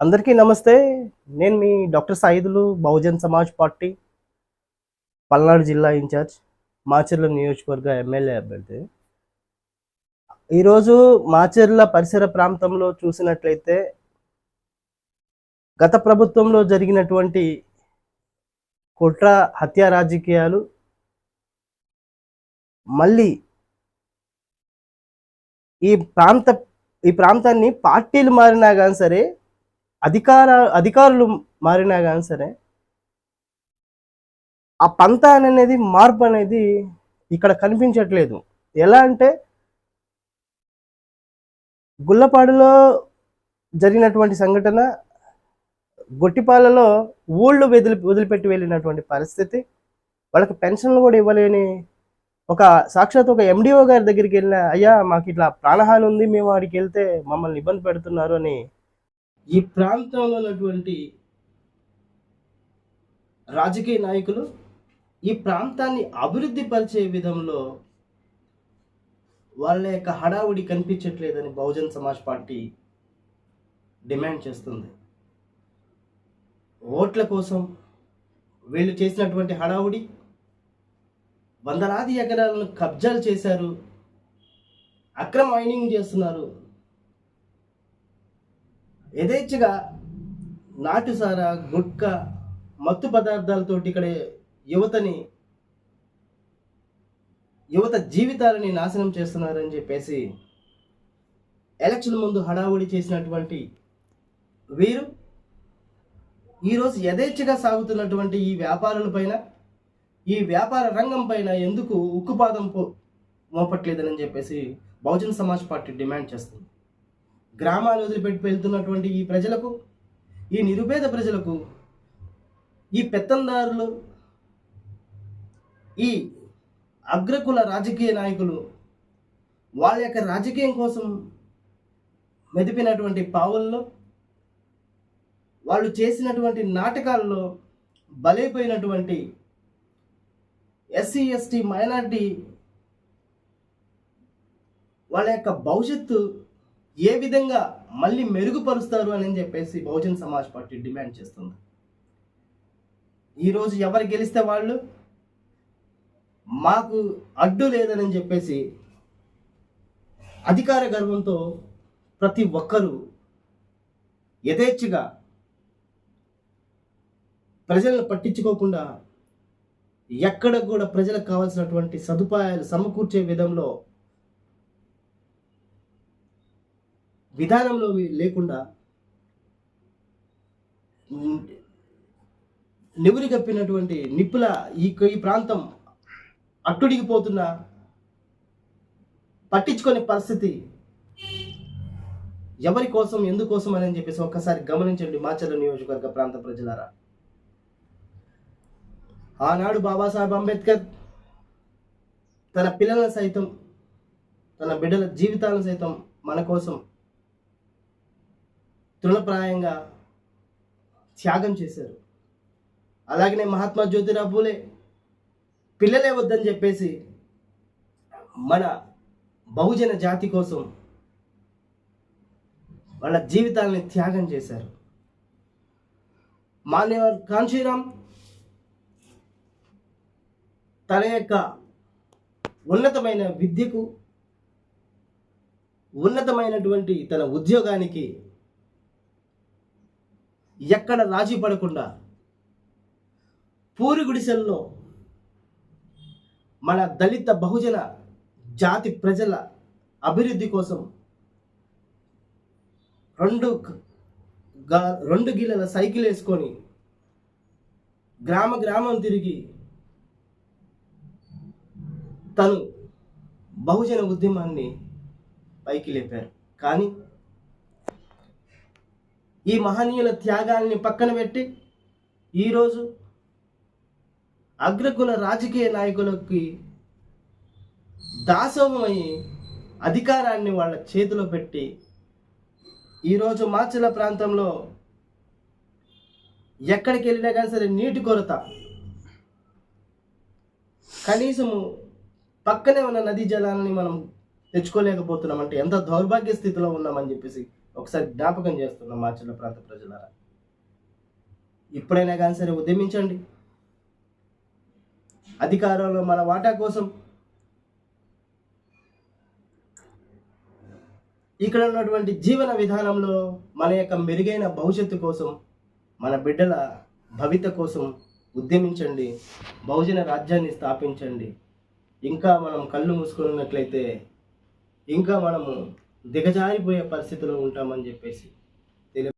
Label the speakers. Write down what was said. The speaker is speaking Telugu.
Speaker 1: అందరికీ నమస్తే. నేను మీ డాక్టర్ సాయిదులు, బహుజన్ సమాజ్ పార్టీ, పల్నాడు జిల్లా ఇన్ఛార్జ్, మాచర్ల నియోజకవర్గ ఎమ్మెల్యే అభ్యర్థి. ఈరోజు మాచర్ల పరిసర ప్రాంతంలో చూసినట్లయితే గత ప్రభుత్వంలో జరిగినటువంటి కుట్ర హత్యా రాజకీయాలు మళ్ళీ ఈ ప్రాంతాన్ని పార్టీలు మారినా కానీ సరే, అధికారులు మారినా కానీ సరే, ఆ పంత అనేది మార్పు అనేది ఇక్కడ కనిపించట్లేదు. ఎలా అంటే గుల్లపాడులో జరిగినటువంటి సంఘటన, గొట్టిపాలలో ఊళ్ళు వదిలిపెట్టి వెళ్ళినటువంటి పరిస్థితి, వాళ్ళకి పెన్షన్లు కూడా ఇవ్వలేని సాక్షాత్ ఒక ఎండిఓ గారి దగ్గరికి వెళ్ళిన, అయ్యా మాకు ఇట్లా ప్రాణహాని ఉంది, మేము వాడికి వెళ్తే మమ్మల్ని ఇబ్బంది పెడుతున్నారు అని ఈ ప్రాంతంలో ఉన్నటువంటి రాజకీయ నాయకులు ఈ ప్రాంతాన్ని అభివృద్ధి పరిచే విధంలో వాళ్ళ యొక్క హడావుడి కనిపించట్లేదని బహుజన్ సమాజ్ పార్టీ డిమాండ్ చేస్తుంది. ఓట్ల కోసం వీళ్ళు చేసినటువంటి హడావుడి, వందలాది ఎకరాలను కబ్జాలు చేశారు, అక్రమ మైనింగ్ చేస్తున్నారు, యథేచ్ఛగా నాటుసారా, గుట్కా, మత్తు పదార్థాలతోటి ఇక్కడ యువత జీవితాలని నాశనం చేస్తున్నారని చెప్పేసి ఎలక్షన్ ముందు హడావుడి చేసినటువంటి వీరు ఈరోజు యథేచ్ఛగా సాగుతున్నటువంటి ఈ వ్యాపారులపైన, ఈ వ్యాపార రంగం పైన ఎందుకు ఉక్కుపాదం మోపట్లేదని చెప్పేసి బహుజన్ సమాజ్ పార్టీ డిమాండ్ చేస్తుంది. గ్రామాలు వదిలిపెట్టి వెళ్తున్నటువంటి ఈ ప్రజలకు, ఈ నిరుపేద ప్రజలకు, ఈ పెత్తందారులు, ఈ అగ్రకుల రాజకీయ నాయకులు వాళ్ళ యొక్క రాజకీయం కోసం మెదిపినటువంటి పావుల్లో, వాళ్ళు చేసినటువంటి నాటకాల్లో బలైపోయినటువంటి ఎస్సీ, ఎస్టీ, మైనారిటీ వాళ్ళ యొక్క భవిష్యత్తు ఏ విధంగా మళ్ళీ మెరుగుపరుస్తారు అని చెప్పేసి బహుజన్ సమాజ్ పార్టీ డిమాండ్ చేస్తుంది. ఈరోజు ఎవరు గెలిస్తే వాళ్ళు మాకు అడ్డు లేదని చెప్పేసి అధికార గర్వంతో ప్రతి ఒక్కరూ యథేచ్ఛగా ప్రజలను పట్టించుకోకుండా ఎక్కడ కూడా ప్రజలకు కావాల్సినటువంటి సదుపాయాలు సమకూర్చే విధానంలో లేకుండా నివురి కప్పినటువంటి నిప్పుల ఈ ప్రాంతం అట్టుడిగిపోతున్న పట్టించుకునే పరిస్థితి ఎవరి కోసం, ఎందుకోసం అని చెప్పేసి ఒక్కసారి గమనించండి మాచర్ల నియోజకవర్గ ప్రాంత ప్రజలారా. ఆనాడు బాబాసాహెబ్ అంబేద్కర్ తన పిల్లలను సైతం, తన బిడ్డల జీవితాలను సైతం మన కోసం తృణప్రాయంగా త్యాగం చేశారు. అలాగనే మహాత్మా జ్యోతిరావు పూలే పిల్లలే వద్దని చెప్పేసి మన బహుజన జాతి కోసం వాళ్ళ జీవితాలని త్యాగం చేశారు. మాన్యవర్ కాంశీరామ్ తన యొక్క ఉన్నతమైన విద్యకు, ఉన్నతమైనటువంటి తన ఉద్యోగానికి ఎక్కడ రాజీ పడకుండా పూరి గుడిసెల్లో మన దళిత బహుజన జాతి ప్రజల అభివృద్ధి కోసం రెండు గిల్లల సైకిల్ వేసుకొని గ్రామం తిరిగి తను బహుజన ఉద్యమాన్ని పైకి లేపారు. కానీ ఈ మహనీయుల త్యాగాల్ని పక్కన పెట్టి ఈరోజు అగ్రకుల రాజకీయ నాయకులకి దాసోహమయ్యి అధికారాన్ని వాళ్ళ చేతిలో పెట్టి ఈరోజు మాచర్ల ప్రాంతంలో ఎక్కడికి వెళ్ళినా కానీ సరే నీటి కొరత, కనీసము పక్కనే ఉన్న నదీ జలాలని మనం తెచ్చుకోలేకపోతున్నామంటే ఎంత దౌర్భాగ్య స్థితిలో ఉన్నామని చెప్పేసి ఒకసారి జ్ఞాపకం చేస్తున్నాం మాచర్ల ప్రాంత ప్రజలారా. ఇప్పుడైనా కానీ సరే ఉద్యమించండి. అధికారంలో మన వాటా కోసం, ఇక్కడ ఉన్నటువంటి జీవన విధానంలో మన యొక్క మెరుగైన భవిష్యత్తు కోసం, మన బిడ్డల భవిత కోసం ఉద్యమించండి. బహుజన రాజ్యాన్ని స్థాపించండి. ఇంకా మనం కళ్ళు మూసుకున్నట్లయితే ఇంకా మనము దిగజారిపోయే పరిస్థితిలో ఉంటామని చెప్పేసి